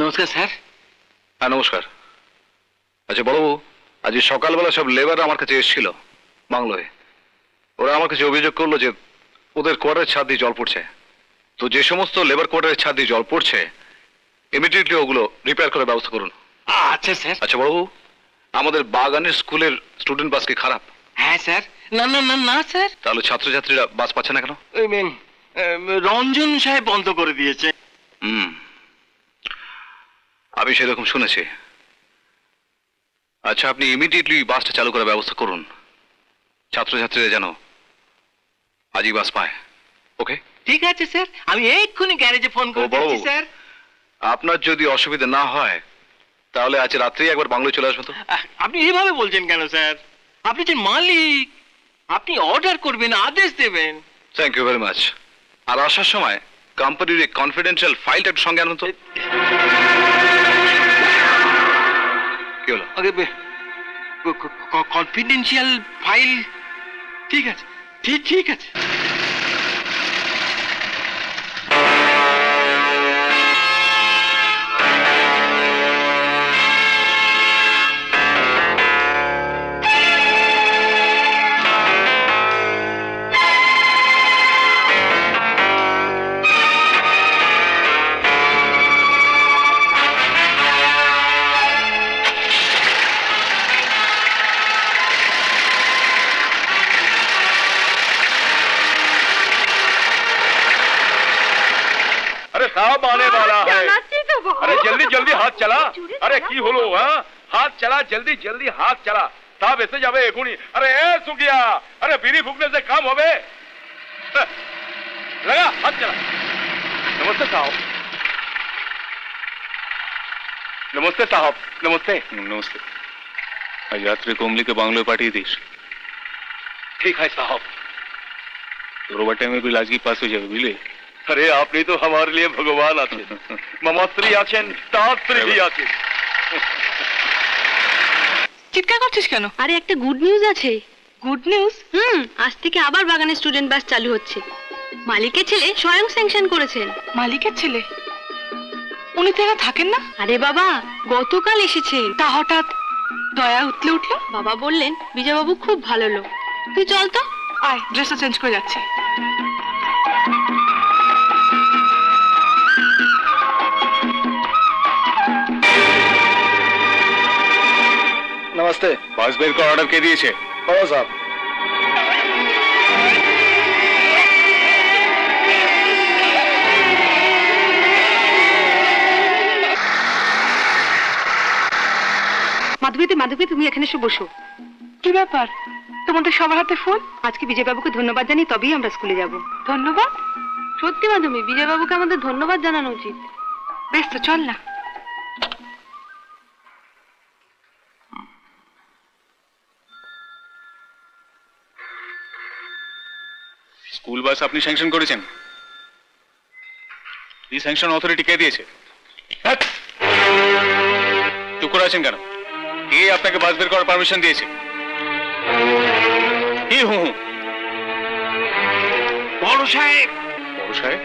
নমস্কার স্যার। হ্যাঁ নমস্কার। আচ্ছা বড়বাবু, আজ সকালবেলা সব লেবার আমার কাছে এসেছিল বাংলোয়। ওরা আমার কাছে অভিযোগ করলো যে ওদের কোয়ার্টারের ছাদ দিয়ে জল পড়ছে। তো যে সমস্ত লেবার কোয়ার্টারের ছাদ দিয়ে জল পড়ছে ইমিডিয়েটলি ওগুলো রিপেয়ার করার ব্যবস্থা করুন। আচ্ছা স্যার। আচ্ছা বড়বাবু, আমাদের বাগানের স্কুলের স্টুডেন্ট বাস কি খারাপ? হ্যাঁ স্যার। না না না না স্যার। তাহলে ছাত্রছাত্রীরা বাস পাচ্ছে না কেন? রঞ্জন সাহেব বন্ধ করে দিয়েছে। আমি সেরকম শুনেছি। আচ্ছা আপনি ইমিডিয়েটলি বাসটা চালু করার ব্যবস্থা করুন, ছাত্রছাত্রীরা যেন আজই বাস পায়। ওকে ঠিক আছে স্যার, আমি এক্ষুনি গ্যারেজে ফোন করে দিচ্ছি স্যার। আপনার যদি অসুবিধা না হয় তাহলে আজ রাত্রেই একবার বাংলোয় চলে আসবেন তো। আপনি এভাবে বলছেন কেন স্যার? আপনি যে মালিক, আপনি অর্ডার করবেন, আদেশ দেবেন। Thank you very much. আর আসার সময় কোম্পানির এই কনফিডেন্সিয়াল ফাইলটা একটু সঙ্গে আনুন তো। কি হলো? Confidential file? ঠিক আছে ঠিক আছে। साहब आने वाला है। अरे जल्दी जल्दी हाथ चला। अरे की हलो हाथ चला, जल्दी जल्दी हाथ चला। साहब ऐसे जावे एखुनी। अरे ए सुगिया, अरे बीड़ी फूकने से काम होवे। लगा हाथ चला। नमस्ते साहब। नमस्ते साहब। नमस्ते नमस्ते। आज रात्रि कोमली के बांग्लो पार्टी थी। ठीक है साहब। रोबा टाइम में भी लाजगी पास हो जाए बुझले। अरे आपने तो हमारे लिए भगवान आते, मामाश्री आছেন, তাঁতশ্রী भी আছেন। চিৎকার করছিস কেন? আরে একটা গুড নিউজ আছে। Good news? আজ থেকে আবার বাগানের স্টুডেন্ট বাস চালু হচ্ছে। মালিকের ছেলে স্বয়ং স্যাংশন করেছেন। মালিকের ছেলে? উনি তো এখানে থাকেন না। আরে বাবা, গতকাল এসেছেন। তা হঠাৎ দয়া উতলে উঠলো। বাবা বললেন বিজয়বাবু খুব ভালো লোক। তুই চল তো। আয়, ড্রেসটা চেঞ্জ করে যাচ্ছে। नमस्ते। बस बेर का ऑर्डर के दिए बड़ो साहब। মাধবী তুমি এখানে এসে বসো। কি ব্যাপার, তোমাদের সবার হাতে ফোন? আজকে বিজয়বাবুকে ধন্যবাদ জানি, তবেই আমরা স্কুলে যাব। ধন্যবাদ? সত্যি মাধবী, বিজয়বাবুকে আমাদের ধন্যবাদ জানানো উচিত। বেশ তো, চল না। স্কুল বাস আপনি স্যাংশন করেছেন? এই স্যাংশন অথরিটি কে দিয়েছে? চুপ করে আছেন কেন? কে আপনাকে বাস বের করার পারমিশন দিয়েছে? কি বড় সাহেব। বড় সাহেব?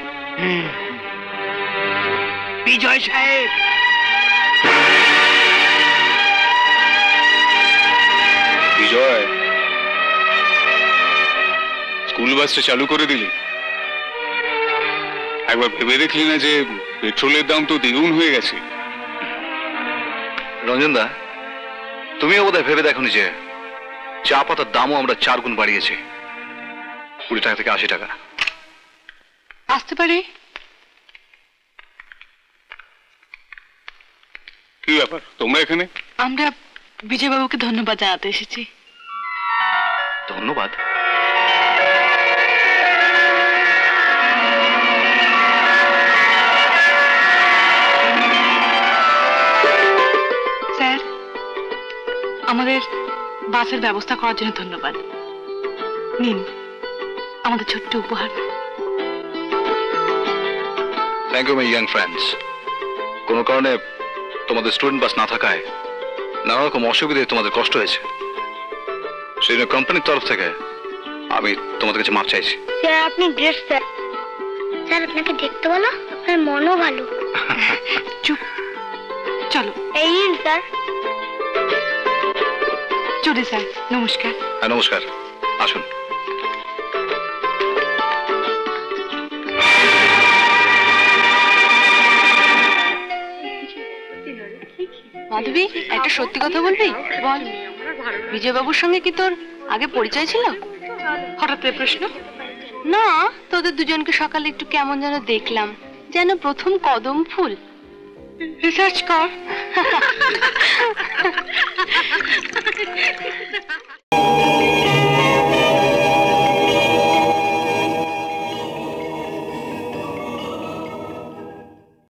বিজয় সাহেব। বিজয়, স্কুল বাসটা চালু করে দিলি? একবার ভেবে দেখলি না যে পেট্রোলের দাম তো দ্বিগুণ হয়ে গেছে? রঞ্জন দা, তুমিও বোধহয় ভেবে দেখোনি যে চা পাতার দামও আমরা 4 গুণ বাড়িয়েছি, 20 টাকা থেকে 80 টাকা। আসতে পারি? কি ব্যাপার তোমরা এখানে? আমরা বিজয়বাবুকে ধন্যবাদ জানাতে এসেছি। ধন্যবাদ? স্যার, আমাদের বাসের ব্যবস্থা করার জন্য ধন্যবাদ। নিন আমাদের ছোট্ট উপহার। Thank you my young friends. কোনো কারণে তোমাদের স্টুডেন্ট বাস না থাকায় নানা রকম অসুবিধায় তোমাদের কষ্ট হয়েছে, সেই জন্য কোম্পানির তরফ থেকে আমি তোমাদের কাছে মাপ চাইছি। স্যার আপনি গ্রেট স্যার। স্যার আপনাকে দেখতে ভালো, আপনার মনও ভালো। চুপ, চলো। এই স্যার। চলে স্যার, নমস্কার। হ্যাঁ নমস্কার, আসুন। মাধবী, একটা সত্যি কথা বলবি? বল। বিজয়বাবুর সঙ্গে কি তোর আগে পরিচয় ছিল? হঠাৎ এই প্রশ্ন? না, তোদের দুজনকে সকালে একটু কেমন যেন দেখলাম, যেন প্রথম কদম ফুল। রিসার্চ কর।